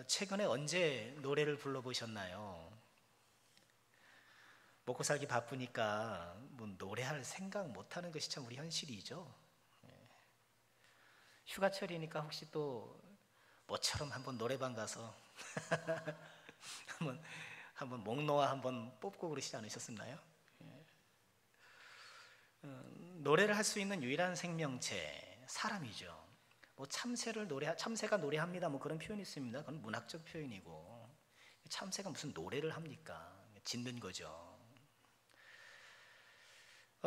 최근에 언제 노래를 불러보셨나요? 먹고 살기 바쁘니까 뭐 노래할 생각 못하는 것이 참 우리 현실이죠. 휴가철이니까 혹시 또 뭐처럼 한번 노래방 가서 한번 목 놓아 한번 뽑고 그러시지 않으셨었나요? 노래를 할 수 있는 유일한 생명체 사람이죠. 뭐 참새가 노래합니다. 뭐 그런 표현이 있습니다. 그건 문학적 표현이고, 참새가 무슨 노래를 합니까? 짖는 거죠.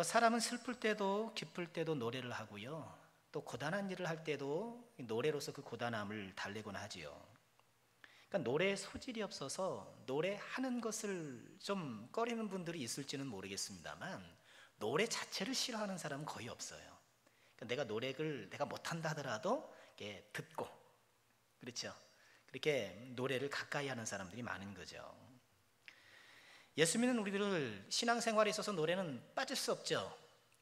사람은 슬플 때도 기쁠 때도 노래를 하고요. 또 고단한 일을 할 때도 노래로서 그 고단함을 달래곤 하지요. 그러니까 노래에 소질이 없어서 노래하는 것을 좀 꺼리는 분들이 있을지는 모르겠습니다만 노래 자체를 싫어하는 사람은 거의 없어요. 그러니까 내가 노래를 내가 못한다 하더라도 이렇게 듣고, 그렇죠? 그렇게 노래를 가까이 하는 사람들이 많은 거죠. 예수 믿는 우리들 신앙생활에 있어서 노래는 빠질 수 없죠.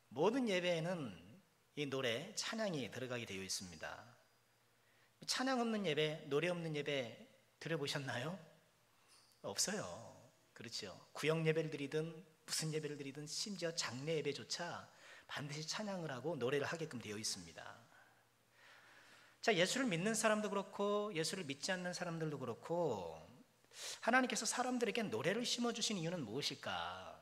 모든 예배에는 이 노래, 찬양이 들어가게 되어 있습니다. 찬양 없는 예배, 노래 없는 예배 들어보셨나요? 없어요. 그렇죠. 구역 예배를 드리든 무슨 예배를 드리든 심지어 장례 예배조차 반드시 찬양을 하고 노래를 하게끔 되어 있습니다. 자, 예수를 믿는 사람도 그렇고 예수를 믿지 않는 사람들도 그렇고 하나님께서 사람들에게 노래를 심어주신 이유는 무엇일까?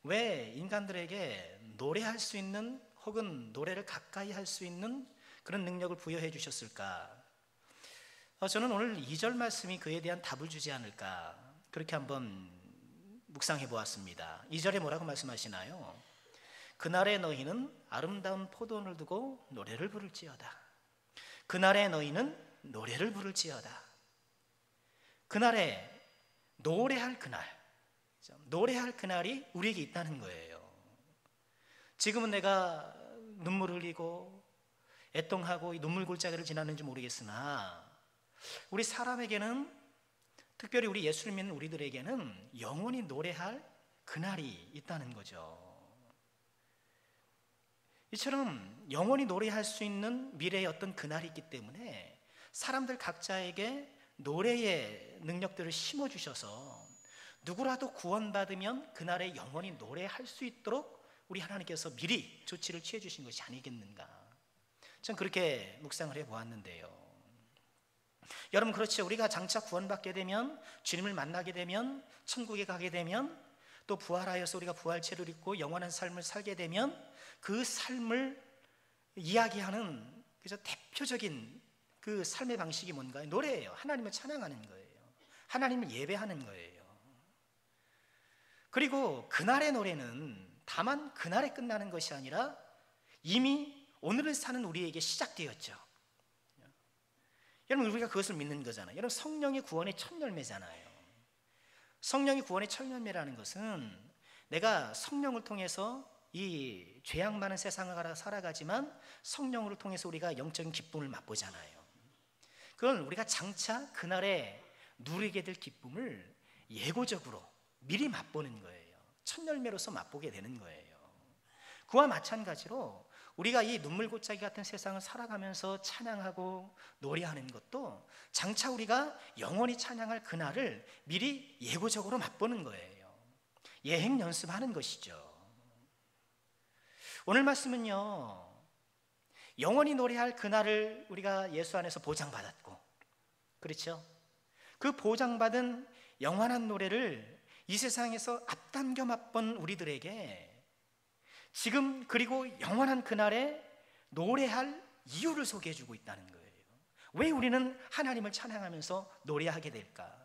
왜 인간들에게 노래할 수 있는 혹은 노래를 가까이 할 수 있는 그런 능력을 부여해 주셨을까? 저는 오늘 2절 말씀이 그에 대한 답을 주지 않을까, 그렇게 한번 묵상해 보았습니다. 2절에 뭐라고 말씀하시나요? 그날에 너희는 아름다운 포도원을 두고 노래를 부를지어다. 그날에 너희는 노래를 부를지어다. 그날에 노래할 그날이 우리에게 있다는 거예요. 지금은 내가 눈물 흘리고 애통하고 눈물 골짜기를 지나는지 모르겠으나 우리 사람에게는, 특별히 우리 예수를 믿는 우리들에게는 영원히 노래할 그날이 있다는 거죠. 이처럼 영원히 노래할 수 있는 미래의 어떤 그날이 있기 때문에 사람들 각자에게 노래의 능력들을 심어주셔서 누구라도 구원받으면 그날에 영원히 노래할 수 있도록 우리 하나님께서 미리 조치를 취해 주신 것이 아니겠는가, 전 그렇게 묵상을 해보았는데요. 여러분, 그렇죠. 우리가 장차 구원받게 되면, 주님을 만나게 되면, 천국에 가게 되면, 또 부활하여서 우리가 부활체를 입고 영원한 삶을 살게 되면 그 삶을 이야기하는 그저 대표적인 그 삶의 방식이 뭔가요? 노래예요. 하나님을 찬양하는 거예요. 하나님을 예배하는 거예요. 그리고 그날의 노래는 다만 그날에 끝나는 것이 아니라 이미 오늘을 사는 우리에게 시작되었죠. 여러분, 우리가 그것을 믿는 거잖아요. 여러분, 성령의 구원의 첫 열매잖아요. 성령의 구원의 첫 열매라는 것은 내가 성령을 통해서 이 죄악 많은 세상을 살아가지만 성령을 통해서 우리가 영적인 기쁨을 맛보잖아요. 그건 우리가 장차 그날에 누리게 될 기쁨을 예고적으로 미리 맛보는 거예요. 첫 열매로서 맛보게 되는 거예요. 그와 마찬가지로 우리가 이 눈물골짜기 같은 세상을 살아가면서 찬양하고 노래하는 것도 장차 우리가 영원히 찬양할 그날을 미리 예고적으로 맛보는 거예요. 예행 연습하는 것이죠. 오늘 말씀은요, 영원히 노래할 그날을 우리가 예수 안에서 보장받았고, 그렇죠? 그 보장받은 영원한 노래를 이 세상에서 앞당겨 맛본 우리들에게 지금 그리고 영원한 그날에 노래할 이유를 소개해 주고 있다는 거예요. 왜 우리는 하나님을 찬양하면서 노래하게 될까?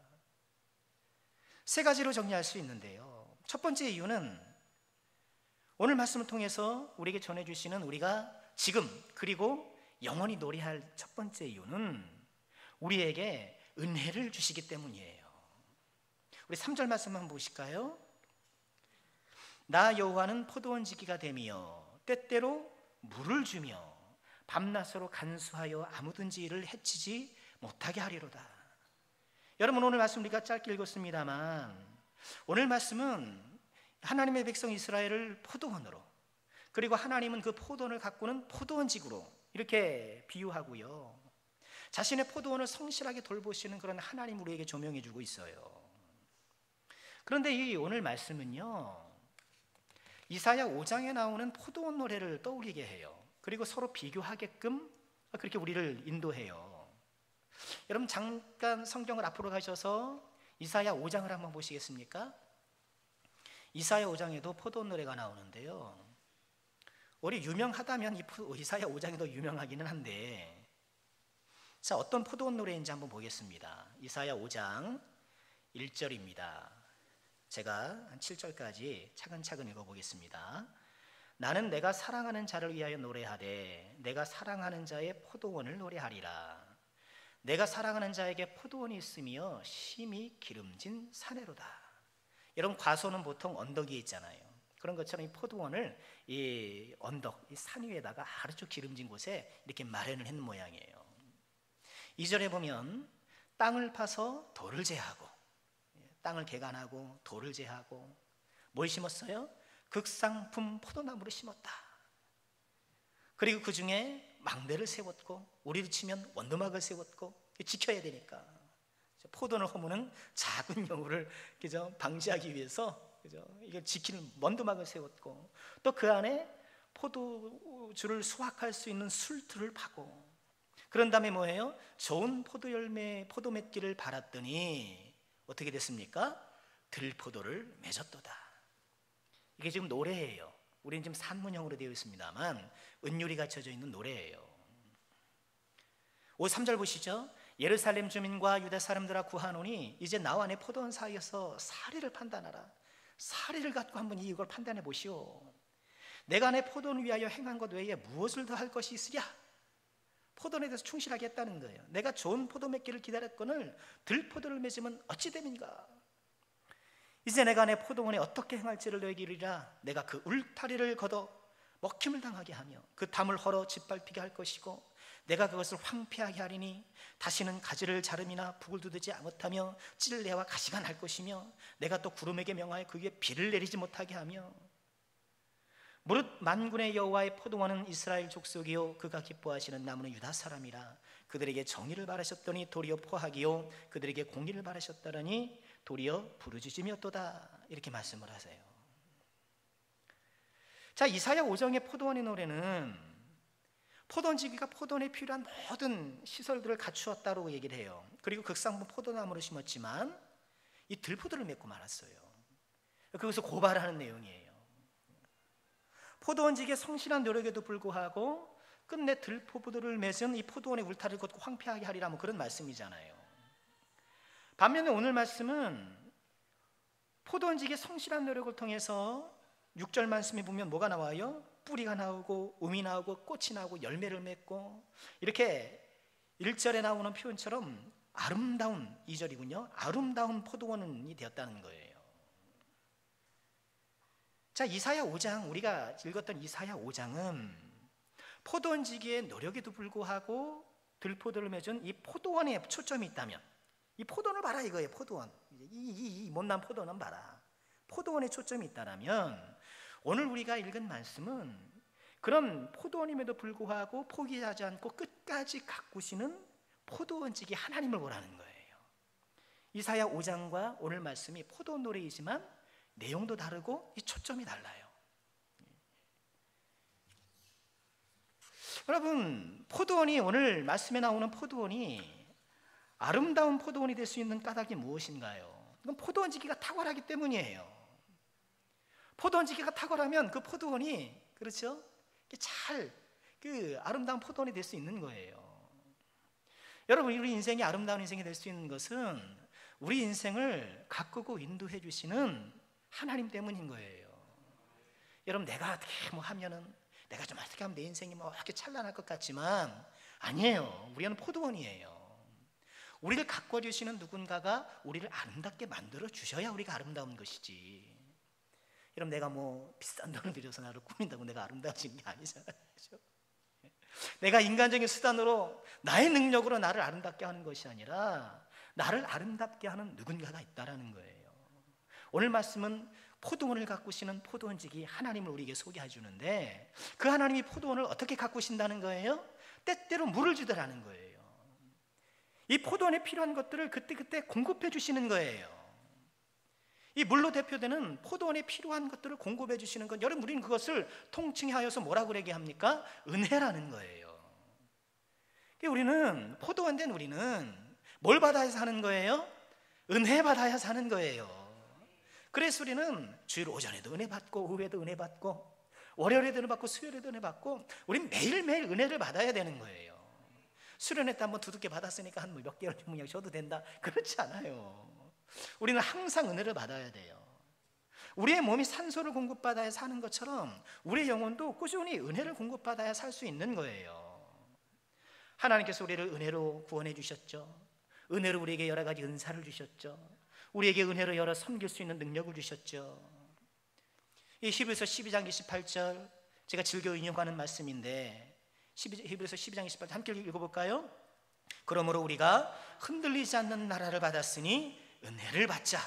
세 가지로 정리할 수 있는데요. 첫 번째 이유는 오늘 말씀을 통해서 우리에게 전해주시는 우리가 지금 그리고 영원히 노래할 첫 번째 이유는 우리에게 은혜를 주시기 때문이에요. 우리 3절 말씀 한번 보실까요? 나 여호와는 포도원 지기가 되며 때때로 물을 주며 밤낮으로 간수하여 아무든지 이를 해치지 못하게 하리로다. 여러분, 오늘 말씀 우리가 짧게 읽었습니다만 오늘 말씀은 하나님의 백성 이스라엘을 포도원으로, 그리고 하나님은 그 포도원을 가꾸는 포도원직으로 이렇게 비유하고요. 자신의 포도원을 성실하게 돌보시는 그런 하나님 우리에게 조명해 주고 있어요. 그런데 이 오늘 말씀은요, 이사야 5장에 나오는 포도원 노래를 떠올리게 해요. 그리고 서로 비교하게끔 그렇게 우리를 인도해요. 여러분 잠깐 성경을 앞으로 가셔서 이사야 5장을 한번 보시겠습니까? 이사야 5장에도 포도원 노래가 나오는데요, 우리 유명하다면 이사야 5장이 더 유명하기는 한데, 자, 어떤 포도원 노래인지 한번 보겠습니다. 이사야 5장 1절입니다. 제가 한 7절까지 차근차근 읽어보겠습니다. 나는 내가 사랑하는 자를 위하여 노래하되 내가 사랑하는 자의 포도원을 노래하리라. 내가 사랑하는 자에게 포도원이 있으며 심히 기름진 사내로다. 여러분 과소는 보통 언덕 위에 있잖아요. 그런 것처럼 이 포도원을 이 언덕, 이 산 위에다가 아주 기름진 곳에 이렇게 마련을 했는 모양이에요. 2절에 보면 땅을 파서 돌을 제하고, 땅을 개간하고 돌을 제하고 뭘 심었어요? 극상품 포도나무를 심었다. 그리고 그 중에 망대를 세웠고, 우리로 치면 원두막을 세웠고, 지켜야 되니까 포도를 허무는 작은 여우를 방지하기 위해서 이걸 지키는 원두막을 세웠고, 또 그 안에 포도주를 수확할 수 있는 술틀을 파고, 그런 다음에 뭐예요? 좋은 포도열매, 포도맺기를 바랐더니 어떻게 됐습니까? 들포도를 맺었도다. 이게 지금 노래예요. 우리는 지금 산문형으로 되어 있습니다만 은율이 갖춰져 있는 노래예요. 3절 보시죠. 예루살렘 주민과 유다 사람들아 구하노니 이제 나와 내 포도원 사이에서 사리를 판단하라. 사리를 갖고 한번 이걸 판단해 보시오. 내가 내 포도원 위하여 행한 것 외에 무엇을 더 할 것이 있으랴? 포도원에 대해서 충실하게 했다는 거예요. 내가 좋은 포도 맺기를 기다렸거늘 들포도를 맺으면 어찌 됨인가? 이제 내가 내 포도원에 어떻게 행할지를 너에게 이르리라. 내가 그 울타리를 걷어 먹힘을 당하게 하며 그 담을 헐어 짓밟히게 할 것이고, 내가 그것을 황폐하게 하리니 다시는 가지를 자름이나 북을 두드지 못하며 찔레와 가시가 날 것이며, 내가 또 구름에게 명하여 그 위에 비를 내리지 못하게 하며, 무릇 만군의 여호와의 포도원은 이스라엘 족속이요 그가 기뻐하시는 나무는 유다 사람이라. 그들에게 정의를 바라셨더니 도리어 포하기요 그들에게 공의를 바라셨다더니 도리어 부르짖음이었도다. 이렇게 말씀을 하세요. 자, 이사야 5장의 포도원의 노래는 포도원지기가 포도원에 필요한 모든 시설들을 갖추었다고 얘기를 해요. 그리고 극상품 포도나무를 심었지만 이 들포도를 맺고 말았어요. 그것을 고발하는 내용이에요. 포도원지기의 성실한 노력에도 불구하고 끝내 들포도를 맺은 이 포도원의 울타리를 걷고 황폐하게 하리라, 뭐 그런 말씀이잖아요. 반면에 오늘 말씀은 포도원지기의 성실한 노력을 통해서 6절 말씀에 보면 뭐가 나와요? 뿌리가 나오고 음이 나오고 꽃이 나오고 열매를 맺고, 이렇게 1절에 나오는 표현처럼 아름다운 2절이군요. 아름다운 포도원이 되었다는 거예요. 자, 이사야 5장, 우리가 읽었던 이사야 5장은 포도원지기의 노력에도 불구하고 들포도를 맺은 이 포도원에 초점이 있다면, 이 포도원을 봐라 이거예요. 포도원, 이 못난 포도원은 봐라. 포도원에 초점이 있다면 오늘 우리가 읽은 말씀은 그런 포도원임에도 불구하고 포기하지 않고 끝까지 가꾸시는 포도원지기 하나님을 보라는 거예요. 이사야 5장과 오늘 말씀이 포도원 노래이지만 내용도 다르고 이 초점이 달라요. 여러분, 포도원이, 오늘 말씀에 나오는 포도원이 아름다운 포도원이 될 수 있는 까닭이 무엇인가요? 이건 포도원지기가 탁월하기 때문이에요. 포도원지기가 탁월하면 그 포도원이, 그렇죠? 잘 아름다운 포도원이 될 수 있는 거예요. 여러분, 우리 인생이 아름다운 인생이 될 수 있는 것은 우리 인생을 가꾸고 인도해 주시는 하나님 때문인 거예요. 여러분, 내가 어떻게 하면은, 내가 좀 어떻게 하면 내 인생이 이렇게 찬란할 것 같지만 아니에요. 우리는 포도원이에요. 우리를 가꿔주시는 누군가가 우리를 아름답게 만들어 주셔야 우리가 아름다운 것이지. 여러분, 내가 비싼 돈을 들여서 나를 꾸민다고 내가 아름다워지는 게 아니잖아요. 그렇죠? 내가 인간적인 수단으로 나의 능력으로 나를 아름답게 하는 것이 아니라 나를 아름답게 하는 누군가가 있다라는 거예요. 오늘 말씀은 포도원을 가꾸시는 포도원지기 하나님을 우리에게 소개해 주는데, 그 하나님이 포도원을 어떻게 가꾸신다는 거예요? 때때로 물을 주더라는 거예요. 이 포도원에 필요한 것들을 그때그때 공급해 주시는 거예요. 이 물로 대표되는 포도원에 필요한 것들을 공급해 주시는 것, 여러분 우리는 그것을 통칭하여서 뭐라고 그러게 합니까? 은혜라는 거예요. 우리는 포도원 된 우리는 뭘 받아야 사는 거예요? 은혜 받아야 사는 거예요. 그래서 우리는 주일 오전에도 은혜 받고 오후에도 은혜 받고 월요일에도 은혜 받고 수요일에도 은혜 받고 우리는 매일매일 은혜를 받아야 되는 거예요. 수련회 때 한번 두둑게 받았으니까 한 몇 개월 그냥 쉬어도 된다, 그렇지 않아요. 우리는 항상 은혜를 받아야 돼요. 우리의 몸이 산소를 공급받아야 사는 것처럼 우리의 영혼도 꾸준히 은혜를 공급받아야 살 수 있는 거예요. 하나님께서 우리를 은혜로 구원해 주셨죠. 은혜로 우리에게 여러 가지 은사를 주셨죠. 우리에게 은혜로 여러 섬길 수 있는 능력을 주셨죠. 이 히브리서 12장 28절 제가 즐겨 인용하는 말씀인데, 히브리서 12장 28절 함께 읽어볼까요? 그러므로 우리가 흔들리지 않는 나라를 받았으니 은혜를 받자.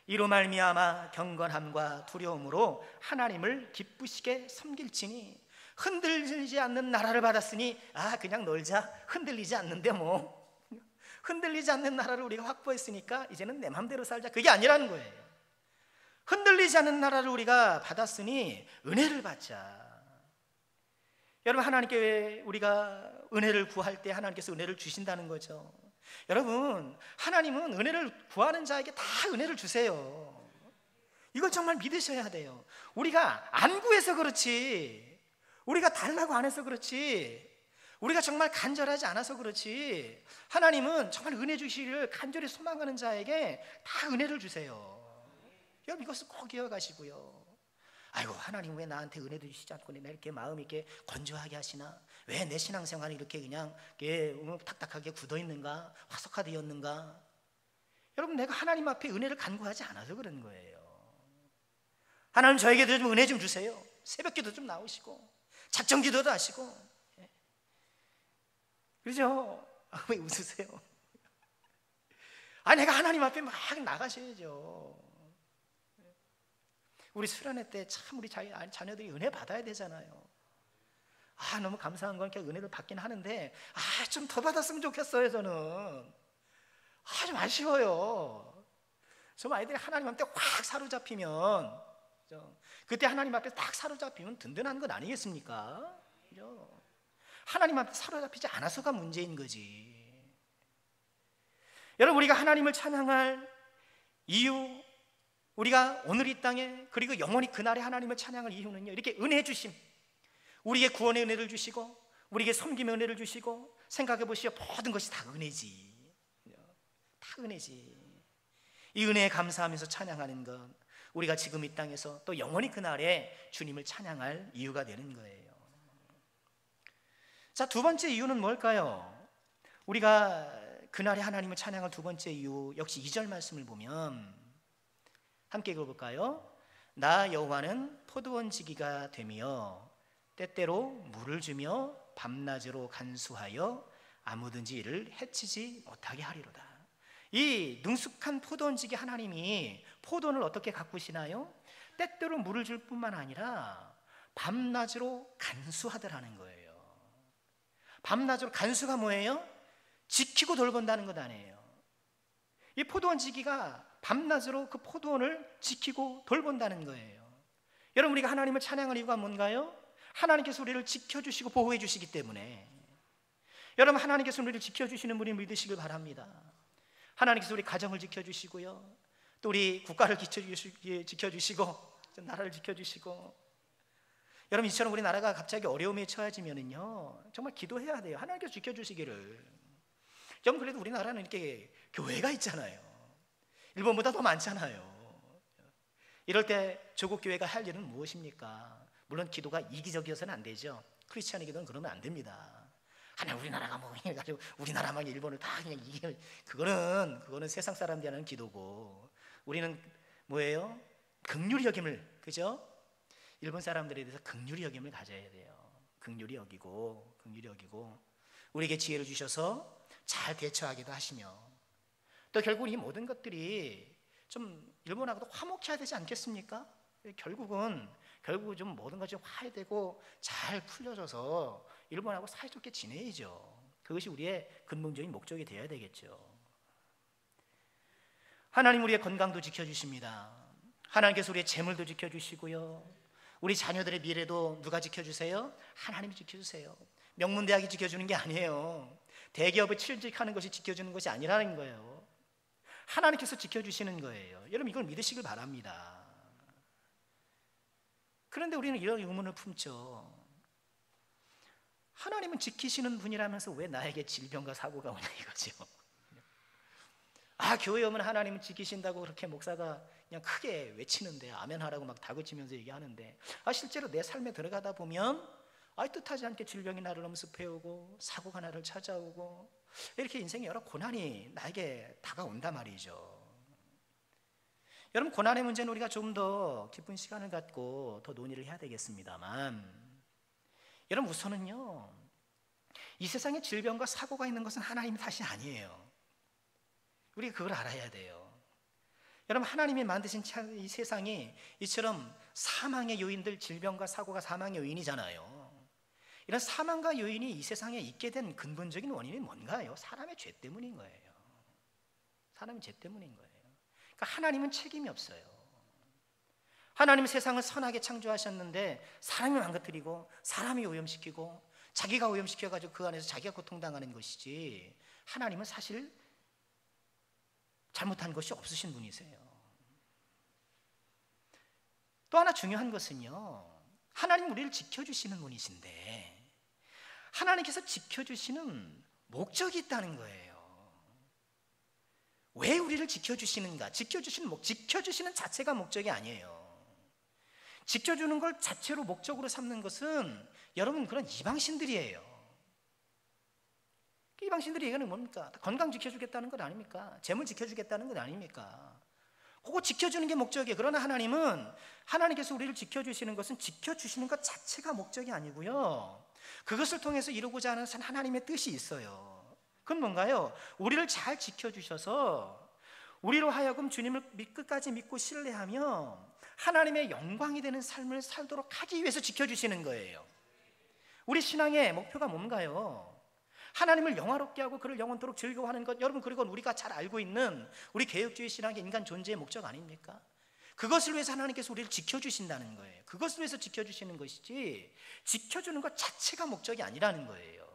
이로 말미암아 경건함과 두려움으로 하나님을 기쁘시게 섬길지니. 흔들리지 않는 나라를 받았으니 그냥 놀자, 흔들리지 않는데 뭐, 흔들리지 않는 나라를 우리가 확보했으니까 이제는 내 마음대로 살자, 그게 아니라는 거예요. 흔들리지 않는 나라를 우리가 받았으니 은혜를 받자. 여러분, 하나님께 우리가 은혜를 구할 때 하나님께서 은혜를 주신다는 거죠. 여러분, 하나님은 은혜를 구하는 자에게 다 은혜를 주세요. 이걸 정말 믿으셔야 돼요. 우리가 안 구해서 그렇지, 우리가 달라고 안 해서 그렇지, 우리가 정말 간절하지 않아서 그렇지, 하나님은 정말 은혜 주시기를 간절히 소망하는 자에게 다 은혜를 주세요. 여러분, 이것을 꼭 기억하시고요. 아이고, 하나님 왜 나한테 은혜도 주시지 않고 내 이렇게 마음이 이렇게 건조하게 하시나? 왜 내 신앙생활이 이렇게 그냥 탁탁하게 굳어있는가? 화석화되었는가? 여러분, 내가 하나님 앞에 은혜를 간구하지 않아서 그런 거예요. 하나님, 저에게도 좀 은혜 좀 주세요. 새벽기도 좀 나오시고 작정기도도 하시고. 그렇죠? 왜 웃으세요? 내가 하나님 앞에 막 나가셔야죠. 우리 수련회 때 참 우리 자녀들이 은혜 받아야 되잖아요. 너무 감사한 건 은혜를 받긴 하는데 좀 더 받았으면 좋겠어요. 저는 좀 아쉬워요. 좀 아이들이 하나님 앞에 확 사로잡히면, 그때 하나님 앞에 딱 사로잡히면 든든한 건 아니겠습니까? 그죠? 하나님 앞에 사로잡히지 않아서가 문제인 거지. 여러분, 우리가 하나님을 찬양할 이유, 우리가 오늘 이 땅에 그리고 영원히 그날에 하나님을 찬양할 이유는요, 이렇게 은혜 주심, 우리에게 구원의 은혜를 주시고 우리에게 섬김의 은혜를 주시고, 생각해 보시오, 모든 것이 다 은혜지. 다 은혜지. 이 은혜에 감사하면서 찬양하는 것, 우리가 지금 이 땅에서 또 영원히 그날에 주님을 찬양할 이유가 되는 거예요. 자, 두 번째 이유는 뭘까요? 우리가 그날에 하나님을 찬양할 두 번째 이유, 역시 2절 말씀을 보면 함께 읽어볼까요? 나 여호와는 포도원 지기가 되며 때때로 물을 주며 밤낮으로 간수하여 아무든지 이를 해치지 못하게 하리로다. 이 능숙한 포도원 지기 하나님이 포도원을 어떻게 가꾸시나요? 때때로 물을 줄 뿐만 아니라 밤낮으로 간수하더라는 거예요. 밤낮으로, 간수가 뭐예요? 지키고 돌본다는 것 아니에요. 이 포도원 지기가 밤낮으로 그 포도원을 지키고 돌본다는 거예요. 여러분, 우리가 하나님을 찬양할 이유가 뭔가요? 하나님께서 우리를 지켜주시고 보호해 주시기 때문에. 여러분, 하나님께서 우리를 지켜주시는 분이 믿으시길 바랍니다. 하나님께서 우리 가정을 지켜주시고요, 또 우리 국가를 지켜주시고 나라를 지켜주시고. 여러분, 이처럼 우리나라가 갑자기 어려움에 처해지면은요, 정말 기도해야 돼요. 하나님께서 지켜주시기를. 좀 그래도 우리나라는 이렇게 교회가 있잖아요. 일본보다 더 많잖아요. 이럴 때 조국 교회가 할 일은 무엇입니까? 물론 기도가 이기적이어서는 안 되죠. 크리스찬의 기도는 그러면 안 됩니다. 우리나라가 뭐 해가지고 우리나라만 일본을 다 그냥 이기는, 그거는 세상 사람들이 하는 기도고, 우리는 뭐예요? 긍휼히 여김을, 그죠? 일본 사람들에 대해서 긍휼히 여김을 가져야 돼요. 긍휼히 여기고 우리에게 지혜를 주셔서 잘 대처하기도 하시며, 또 결국 이 모든 것들이 좀 일본하고도 화목해야 되지 않겠습니까? 결국은 좀 모든 것이 화해되고 잘 풀려져서 일본하고 사이좋게 지내야죠. 그것이 우리의 근본적인 목적이 되어야 되겠죠. 하나님 우리의 건강도 지켜주십니다. 하나님께서 우리의 재물도 지켜주시고요, 우리 자녀들의 미래도 누가 지켜주세요? 하나님이 지켜주세요. 명문대학이 지켜주는 게 아니에요. 대기업에 취직하는 것이 지켜주는 것이 아니라는 거예요. 하나님께서 지켜주시는 거예요. 여러분 이걸 믿으시길 바랍니다. 그런데 우리는 이런 의문을 품죠. 하나님은 지키시는 분이라면서 왜 나에게 질병과 사고가 오냐 이거죠. 교회 오면 하나님은 지키신다고 그렇게 목사가 그냥 크게 외치는데, 아멘 하라고 막 다그치면서 얘기하는데, 실제로 내 삶에 들어가다 보면 뜻하지 않게 질병이 나를 엄습해오고 사고가 나를 찾아오고, 이렇게 인생에 여러 고난이 나에게 다가온단 말이죠. 여러분 고난의 문제는 우리가 좀 더 깊은 시간을 갖고 더 논의를 해야 되겠습니다만, 여러분 우선은요, 이 세상에 질병과 사고가 있는 것은 하나님의 탓이 아니에요. 우리가 그걸 알아야 돼요. 여러분 하나님이 만드신 이 세상이 이처럼 사망의 요인들, 질병과 사고가 사망의 요인이잖아요. 이런 사망과 요인이 이 세상에 있게 된 근본적인 원인이 뭔가요? 사람의 죄 때문인 거예요. 사람의 죄 때문인 거예요. 그러니까 하나님은 책임이 없어요. 하나님은 세상을 선하게 창조하셨는데 사람이 망가뜨리고 사람이 오염시키고 자기가 오염시켜가지고 그 안에서 자기가 고통당하는 것이지, 하나님은 사실 잘못한 것이 없으신 분이세요. 또 하나 중요한 것은요, 하나님 우리를 지켜주시는 분이신데 하나님께서 지켜주시는 목적이 있다는 거예요. 왜 우리를 지켜주시는가? 지켜주시는 자체가 목적이 아니에요. 지켜주는 걸 자체로 목적으로 삼는 것은 여러분 그런 이방신들이에요. 이방신들이 얘기하는 뭡니까? 건강 지켜주겠다는 것 아닙니까? 재물 지켜주겠다는 것 아닙니까? 그거 지켜주는 게 목적이에요. 그러나 하나님은, 하나님께서 우리를 지켜주시는 것은 지켜주시는 것 자체가 목적이 아니고요, 그것을 통해서 이루고자 하는 하나님의 뜻이 있어요. 그건 뭔가요? 우리를 잘 지켜주셔서 우리로 하여금 주님을 끝까지 믿고 신뢰하며 하나님의 영광이 되는 삶을 살도록 하기 위해서 지켜주시는 거예요. 우리 신앙의 목표가 뭔가요? 하나님을 영화롭게 하고 그를 영원토록 즐거워하는 것. 여러분 그리고 우리가 잘 알고 있는 우리 개혁주의 신앙의 인간 존재의 목적 아닙니까? 그것을 위해서 하나님께서 우리를 지켜주신다는 거예요. 그것을 위해서 지켜주시는 것이지 지켜주는 것 자체가 목적이 아니라는 거예요.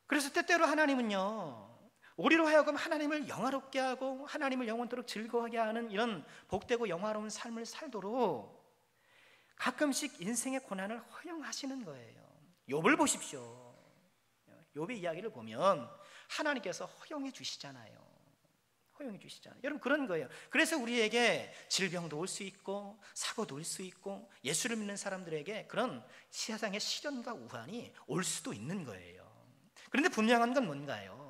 그래서 때때로 하나님은요, 우리로 하여금 하나님을 영화롭게 하고 하나님을 영원토록 즐거워하게 하는 이런 복되고 영화로운 삶을 살도록 가끔씩 인생의 고난을 허용하시는 거예요. 욥을 보십시오. 욥의 이야기를 보면 하나님께서 허용해 주시잖아요. 허용해 주시잖아요. 여러분 그런 거예요. 그래서 우리에게 질병도 올 수 있고 사고도 올 수 있고 예수를 믿는 사람들에게 그런 세상의 시련과 우환이 올 수도 있는 거예요. 그런데 분명한 건 뭔가요?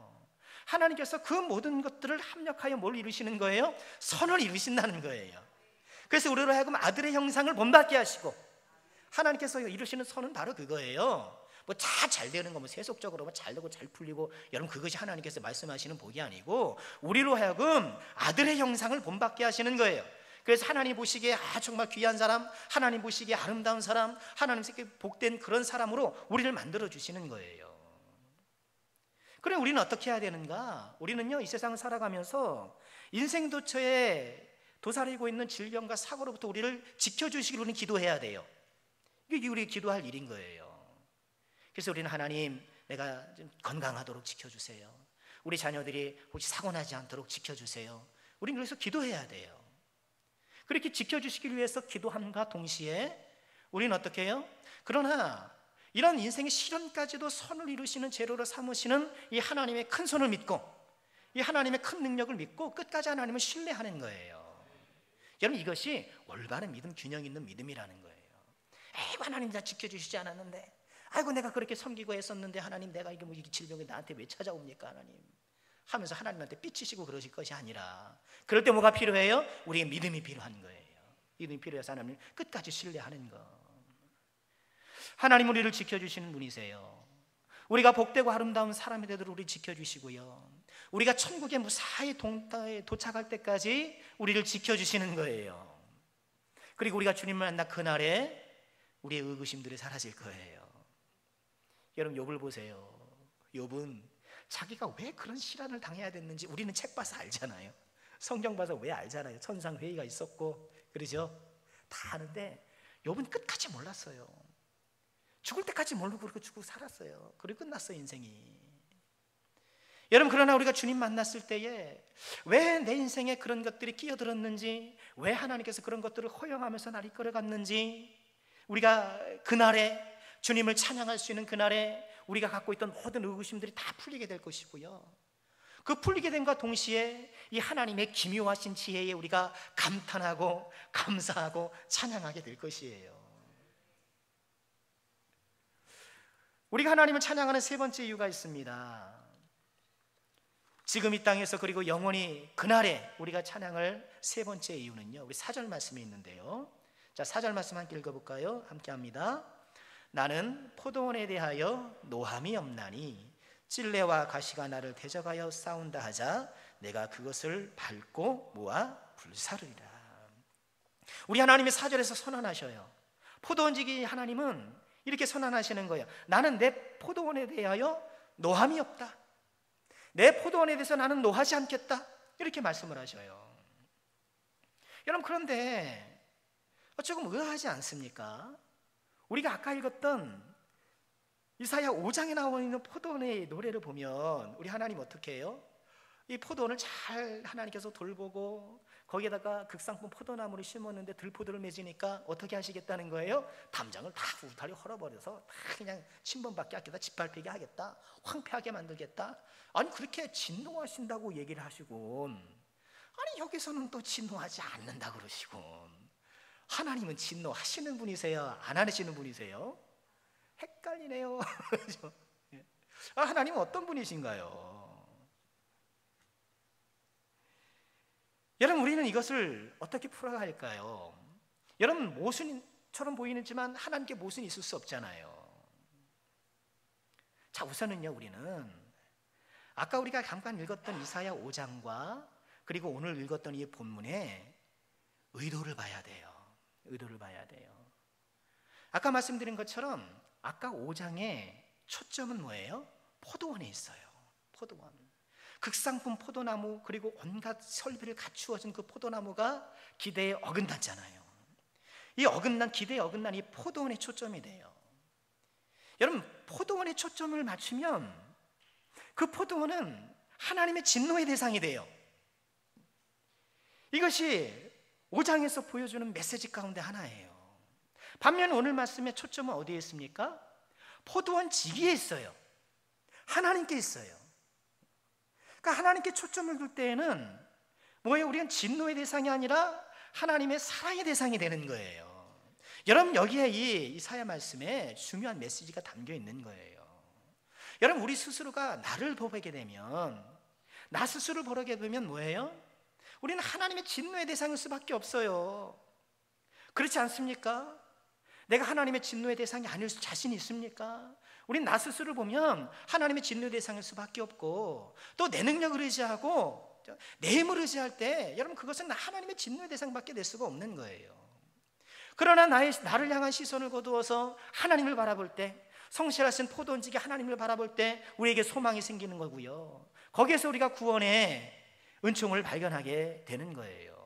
하나님께서 그 모든 것들을 합력하여 뭘 이루시는 거예요? 선을 이루신다는 거예요. 그래서 우리로 하여금 아들의 형상을 본받게 하시고, 하나님께서 이루시는 선은 바로 그거예요. 뭐 잘 되는 거, 뭐 세속적으로 뭐 잘 되고 잘 풀리고, 여러분 그것이 하나님께서 말씀하시는 복이 아니고 우리로 하여금 아들의 형상을 본받게 하시는 거예요. 그래서 하나님 보시기에 정말 귀한 사람, 하나님 보시기에 아름다운 사람, 하나님께 복된 그런 사람으로 우리를 만들어 주시는 거예요. 그래 우리는 어떻게 해야 되는가? 우리는요 이 세상을 살아가면서 인생 도처에 도사리고 있는 질병과 사고로부터 우리를 지켜주시기를 우리는 기도해야 돼요. 이게 우리 기도할 일인 거예요. 그래서 우리는 하나님, 내가 좀 건강하도록 지켜주세요. 우리 자녀들이 혹시 사고 나지 않도록 지켜주세요. 우리는 그래서 기도해야 돼요. 그렇게 지켜주시기 위해서 기도함과 동시에 우리는 어떻게 해요? 그러나 이런 인생의 시련까지도 선을 이루시는 재료로 삼으시는 이 하나님의 큰 손을 믿고, 이 하나님의 큰 능력을 믿고 끝까지 하나님을 신뢰하는 거예요. 여러분 이것이 올바른 믿음, 균형 있는 믿음이라는 거예요. 아이고 하나님 나 지켜주시지 않았는데, 아이고 내가 그렇게 섬기고 했었는데 하나님 내가 이게 뭐 이 질병이 나한테 왜 찾아옵니까 하나님 하면서 하나님한테 삐치시고 그러실 것이 아니라, 그럴 때 뭐가 필요해요? 우리의 믿음이 필요한 거예요. 믿음이 필요해서 하나님을 끝까지 신뢰하는 거. 하나님 우리를 지켜주시는 분이세요. 우리가 복되고 아름다운 사람이 되도록 우리를 지켜주시고요, 우리가 천국에 무사히 도착할 때까지 우리를 지켜주시는 거예요. 그리고 우리가 주님을 만나 그날에 우리의 의구심들이 사라질 거예요. 여러분 욥을 보세요. 욥은 자기가 왜 그런 시련을 당해야 됐는지 우리는 책 봐서 알잖아요. 성경 봐서 왜 알잖아요. 천상회의가 있었고 그러죠. 다 아는데 욥은 끝까지 몰랐어요. 죽을 때까지 모르고 그렇게 죽고 살았어요. 그리고 끝났어요, 인생이. 여러분, 그러나 우리가 주님 만났을 때에 왜 내 인생에 그런 것들이 끼어들었는지, 왜 하나님께서 그런 것들을 허용하면서 날 이끌어갔는지, 우리가 그날에 주님을 찬양할 수 있는 그날에 우리가 갖고 있던 모든 의구심들이 다 풀리게 될 것이고요, 그 풀리게 됨과 동시에 이 하나님의 기묘하신 지혜에 우리가 감탄하고 감사하고 찬양하게 될 것이에요. 우리가 하나님을 찬양하는 세 번째 이유가 있습니다. 지금 이 땅에서 그리고 영원히 그날에 우리가 찬양을 세 번째 이유는요, 우리 4절 말씀에 있는데요. 자, 4절 말씀 함께 읽어볼까요? 함께 합니다. 나는 포도원에 대하여 노함이 없나니 찔레와 가시가 나를 대적하여 싸운다 하자 내가 그것을 밟고 모아 불사르리라. 우리 하나님이 4절에서 선언하셔요. 포도원지기 하나님은 이렇게 선언하시는 거예요. 나는 내 포도원에 대하여 노함이 없다. 내 포도원에 대해서 나는 노하지 않겠다. 이렇게 말씀을 하셔요. 여러분, 그런데 조금 의아하지 않습니까? 우리가 아까 읽었던 이사야 5장에 나와 있는 포도원의 노래를 보면 우리 하나님 어떻게 해요? 이 포도원을 잘 하나님께서 돌보고 거기에다가 극상품 포도나무를 심었는데 들포도를 맺으니까 어떻게 하시겠다는 거예요? 담장을 다 울타리 헐어버려서 다 그냥 침범받게 하겠다, 짓밟히게 하겠다, 황폐하게 만들겠다. 아니, 그렇게 진노하신다고 얘기를 하시고, 아니 여기서는 또 진노하지 않는다 그러시고, 하나님은 진노하시는 분이세요? 안 하시는 분이세요? 헷갈리네요. 하나님은 어떤 분이신가요? 여러분, 우리는 이것을 어떻게 풀어야 할까요? 여러분, 모순처럼 보이지만 하나님께 모순이 있을 수 없잖아요. 자, 우선은요, 우리는 아까 우리가 잠깐 읽었던 이사야 5장과 그리고 오늘 읽었던 이 본문의 의도를 봐야 돼요. 의도를 봐야 돼요. 아까 말씀드린 것처럼 아까 5장의 초점은 뭐예요? 포도원에 있어요. 포도원. 극상품 포도나무, 그리고 온갖 설비를 갖추어진 그 포도나무가 기대에 어긋났잖아요. 이 어긋난, 기대에 어긋난 이 포도원에 초점이 돼요. 여러분, 포도원에 초점을 맞추면 그 포도원은 하나님의 진노의 대상이 돼요. 이것이 5장에서 보여주는 메시지 가운데 하나예요. 반면 오늘 말씀의 초점은 어디에 있습니까? 포도원 지기에 있어요. 하나님께 있어요. 그러니까 하나님께 초점을 둘 때에는 뭐예요? 우리는 진노의 대상이 아니라 하나님의 사랑의 대상이 되는 거예요. 여러분, 여기에 이 이사야 말씀에 중요한 메시지가 담겨 있는 거예요. 여러분, 우리 스스로가 나를 보게 되면, 나 스스로를 보게 되면 뭐예요? 우리는 하나님의 진노의 대상일 수밖에 없어요. 그렇지 않습니까? 내가 하나님의 진노의 대상이 아닐 자신이 있습니까? 우린 나 스스로를 보면 하나님의 진노의 대상일 수밖에 없고, 또 내 능력을 의지하고 내 힘을 의지할 때 여러분, 그것은 하나님의 진노의 대상밖에 될 수가 없는 거예요. 그러나 나를 향한 시선을 거두어서 하나님을 바라볼 때, 성실하신 포도원지기 하나님을 바라볼 때 우리에게 소망이 생기는 거고요, 거기에서 우리가 구원의 은총을 발견하게 되는 거예요.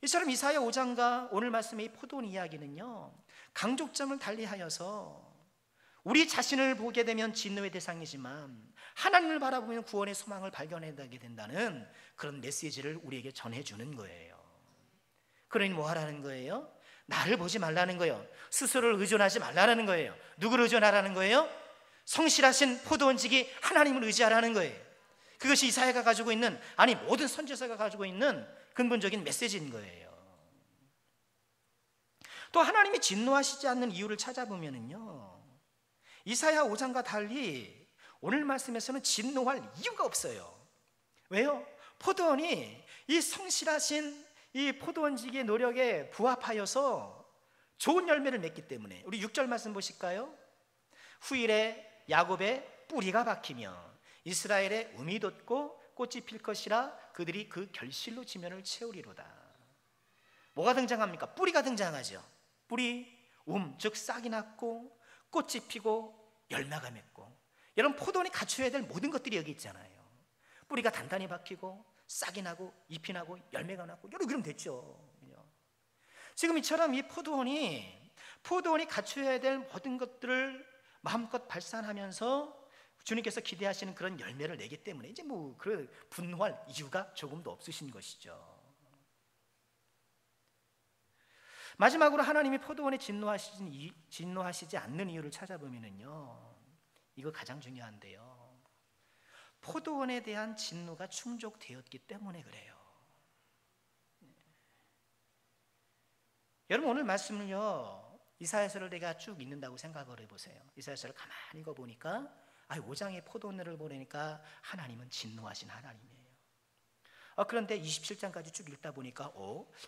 이처럼 이사야 5장과 오늘 말씀의 이 포도원 이야기는요, 강조점을 달리하여서 우리 자신을 보게 되면 진노의 대상이지만 하나님을 바라보면 구원의 소망을 발견하게 된다는 그런 메시지를 우리에게 전해주는 거예요. 그러니 뭐 하라는 거예요? 나를 보지 말라는 거예요. 스스로를 의존하지 말라는 거예요. 누구를 의존하라는 거예요? 성실하신 포도원지기 하나님을 의지하라는 거예요. 그것이 이사야가 가지고 있는, 아니 모든 선지자가 가지고 있는 근본적인 메시지인 거예요. 또 하나님이 진노하시지 않는 이유를 찾아보면은요, 이사야 5장과 달리 오늘 말씀에서는 진노할 이유가 없어요. 왜요? 포도원이 이 성실하신 이 포도원지기의 노력에 부합하여서 좋은 열매를 맺기 때문에. 우리 6절 말씀 보실까요? 후일에 야곱의 뿌리가 박히며 이스라엘의 움이 돋고 꽃이 필 것이라 그들이 그 결실로 지면을 채우리로다. 뭐가 등장합니까? 뿌리가 등장하죠. 뿌리, 즉 싹이 났고 꽃이 피고 열매가 맺고, 여러분 포도원이 갖춰야 될 모든 것들이 여기 있잖아요. 뿌리가 단단히 박히고 싹이 나고 잎이 나고 열매가 나고, 여러분 그럼 됐죠. 지금 이처럼 이 포도원이 갖춰야 될 모든 것들을 마음껏 발산하면서 주님께서 기대하시는 그런 열매를 내기 때문에 이제 뭐 그 분노할 이유가 조금도 없으신 것이죠. 마지막으로 하나님이 포도원에 진노하시지 않는 이유를 찾아보면은요, 이거 가장 중요한데요, 포도원에 대한 진노가 충족되었기 때문에 그래요. 여러분 오늘 말씀을요, 이사야서를 내가 쭉 읽는다고 생각을 해보세요. 이사야서를 가만히 읽어보니까 5장의 포도원을 보니까 하나님은 진노하신 하나님이에요. 그런데 27장까지 쭉 읽다 보니까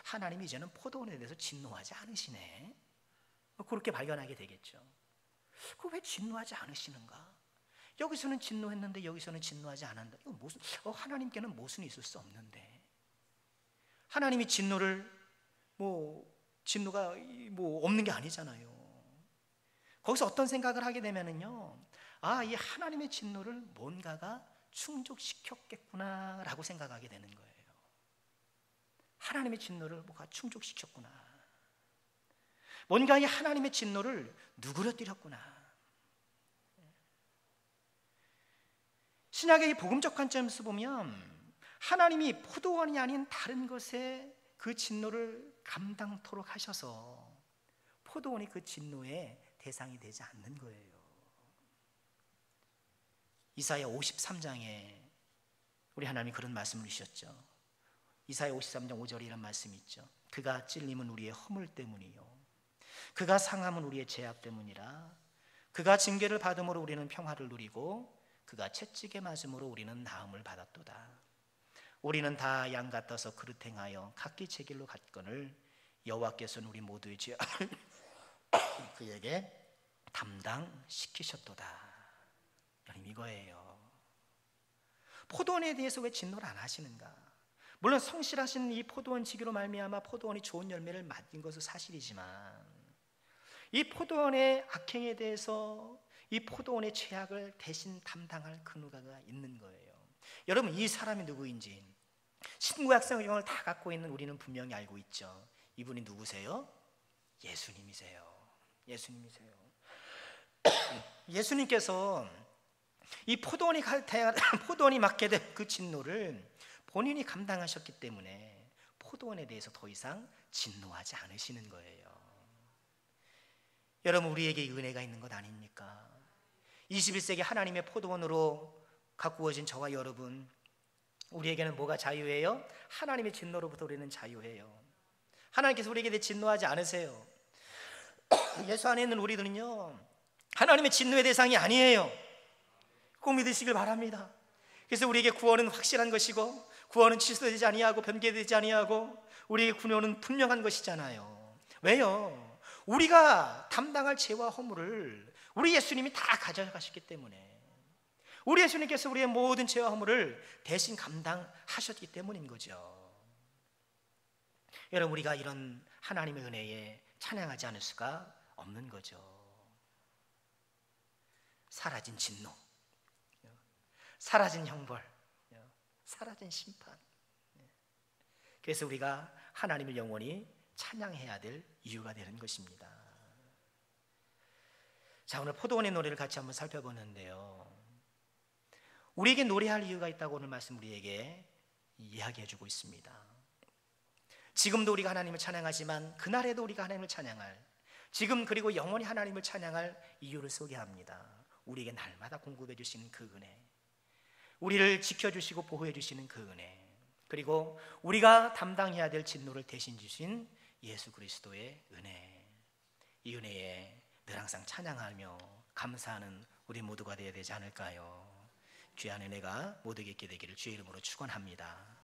하나님이 이제는 포도원에 대해서 진노하지 않으시네, 그렇게 발견하게 되겠죠. 왜 진노하지 않으시는가? 여기서는 진노했는데 여기서는 진노하지 않는다. 이거 무슨 하나님께는 모순이 있을 수 없는데, 하나님이 진노가 없는 게 아니잖아요. 거기서 어떤 생각을 하게 되면은요, 이 하나님의 진노를 뭔가가 충족시켰겠구나라고 생각하게 되는 거예요. 하나님의 진노를 뭐가 충족시켰구나, 뭔가 이 하나님의 진노를 누그러뜨렸구나. 신약의 이 복음적 관점에서 보면 하나님이 포도원이 아닌 다른 것에 그 진노를 감당토록 하셔서 포도원이 그 진노의 대상이 되지 않는 거예요. 이사야 53장에 우리 하나님이 그런 말씀을 주셨죠. 이사야 53장 5절에 이런 말씀이 있죠. 그가 찔림은 우리의 허물 때문이요, 그가 상함은 우리의 죄악 때문이라. 그가 징계를 받음으로 우리는 평화를 누리고 그가 채찍에 맞음으로 우리는 나음을 받았도다. 우리는 다 양 같아서 그릇 행하여 각기 제 길로 갔거늘 여호와께서는 우리 모두의 죄악을 그에게 담당시키셨도다. 여러분 이거예요. 포도원에 대해서 왜 진노를 안 하시는가? 물론 성실하신 이 포도원 지기로 말미암아 포도원이 좋은 열매를 맺은 것은 사실이지만, 이 포도원의 악행에 대해서 이 포도원의 죄악을 대신 담당할 그 누가가 있는 거예요. 여러분 이 사람이 누구인지 신구약성경을 다 갖고 있는 우리는 분명히 알고 있죠. 이분이 누구세요? 예수님이세요. 예수님께서 이 포도원이 맞게 된 그 진노를 본인이 감당하셨기 때문에 포도원에 대해서 더 이상 진노하지 않으시는 거예요. 여러분 우리에게 은혜가 있는 것 아닙니까? 21세기 하나님의 포도원으로 가꾸어진 저와 여러분, 우리에게는 뭐가 자유예요? 하나님의 진노로부터 우리는 자유해요. 하나님께서 우리에게 대해 진노하지 않으세요. 예수 안에 있는 우리들은요, 하나님의 진노의 대상이 아니에요. 꼭 믿으시길 바랍니다. 그래서 우리에게 구원은 확실한 것이고, 구원은 취소되지 아니하고 변개되지 아니하고, 우리에게 구원은 분명한 것이잖아요. 왜요? 우리가 담당할 죄와 허물을 우리 예수님이 다 가져가셨기 때문에, 우리 예수님께서 우리의 모든 죄와 허물을 대신 감당하셨기 때문인 거죠. 여러분 우리가 이런 하나님의 은혜에 찬양하지 않을 수가 없는 거죠. 사라진 진노, 사라진 형벌, 사라진 심판. 그래서 우리가 하나님을 영원히 찬양해야 될 이유가 되는 것입니다. 자, 오늘 포도원의 노래를 같이 한번 살펴보는데요, 우리에게 노래할 이유가 있다고 오늘 말씀 우리에게 이야기해 주고 있습니다. 지금도 우리가 하나님을 찬양하지만 그날에도 우리가 하나님을 찬양할, 지금 그리고 영원히 하나님을 찬양할 이유를 소개합니다. 우리에게 날마다 공급해 주시는 그 은혜, 우리를 지켜주시고 보호해 주시는 그 은혜, 그리고 우리가 담당해야 될 진노를 대신 주신 예수 그리스도의 은혜, 이 은혜에 늘 항상 찬양하며 감사하는 우리 모두가 되어야 되지 않을까요? 귀한 은혜가 모두에게 있게 되기를 주의 이름으로 축원합니다.